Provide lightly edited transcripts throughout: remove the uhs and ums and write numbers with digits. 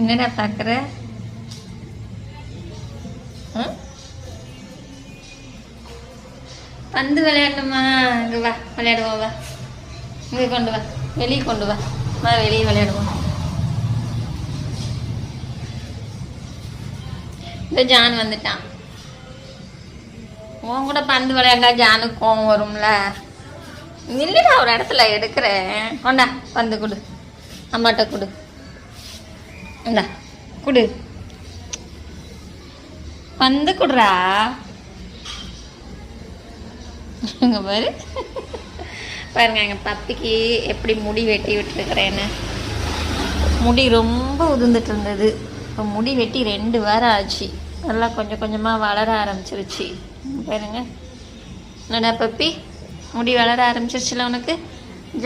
என்னடா பார்க்குற? பந்து விளையாடணுமா? இங்கே வா, விளையாடுவோம். வா, இங்கே கொண்டு வா, வெளியே கொண்டு வா. வா, வெளியே விளையாடுவோம். இந்த ஜான் வந்துட்டான். உன் கூட பந்து விளையாண்டா ஜானுக்கு கோவம் வரும்ல. இல்லைடா, ஒரு இடத்துல எடுக்கிறேன். கொண்டா பந்து கொடு, அம்மாட்ட கொடு. இந்தா கொடு, பந்து கொடுறா. இங்க பாரு, பாருங்க எங்கள் பப்பிக்கு எப்படி முடி வெட்டி விட்டுருக்குறேன்னு. முடி ரொம்ப உதிர்ந்துட்டு இருந்தது. இப்போ முடி வெட்டி 2 வாரம் ஆச்சு. நல்லா கொஞ்சம் கொஞ்சமாக வளர ஆரம்பிச்சிருச்சு. பாருங்க, என்னடா பப்பி, முடி வளர ஆரம்பிச்சிருச்சுல உனக்கு.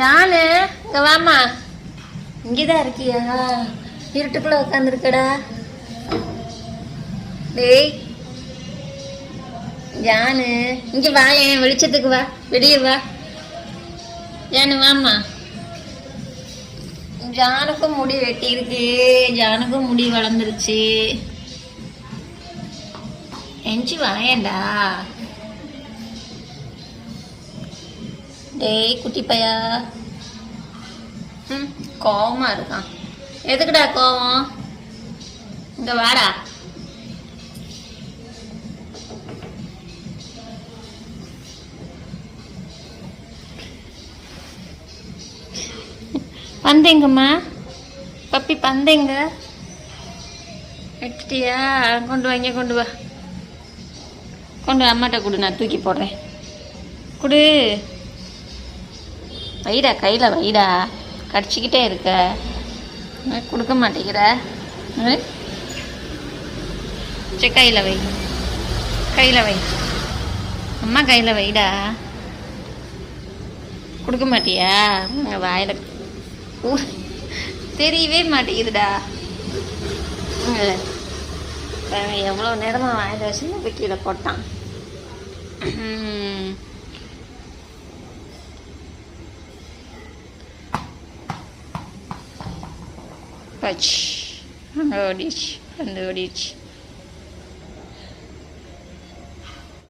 ஜானு, இங்கே வாமா. இங்கே தான் இருக்கியா? இருட்டுக்குள்ளே உட்காந்துருக்கடா. டேய் ஜானு, இங்கே வா, என் வெளிச்சத்துக்கு வா, வெளியே வா. ஜானு வாமா. ஜானுக்கும் முடி வெட்டி இருக்கு, ஜானுக்கும் முடி வளர்ந்துருச்சு. எஞ்சி வாயேண்டா. டேய் குட்டி பையா. கோவமா இருக்கான். எதுக்குடா கோவம்? இங்க வாடா. பந்தெங்கம்மா பப்பி, பந்தெங்க எடுத்துட்டியா? கொண்டு வா, இங்கே கொண்டு வா, கொண்டு வா. அம்மாட்ட கொடு, நான் தூக்கி போடுறேன். கொடு, வைடா, கையில் வைடா. கடிச்சிக்கிட்டே இருக்க, கொடுக்க மாட்டேங்கிற. சரி, கையில் வை, கையில் வை. அம்மா கையில் வைடா. கொடுக்க மாட்டியா? வாயில் தெரியவே மாட்டேங்குதுடா. எவ்வளோ நேரமாக வாயில் வச்சு போய் கீழே போட்டான். பச், அங்கே ஓடிச்சு, வந்து ஓடிச்சு.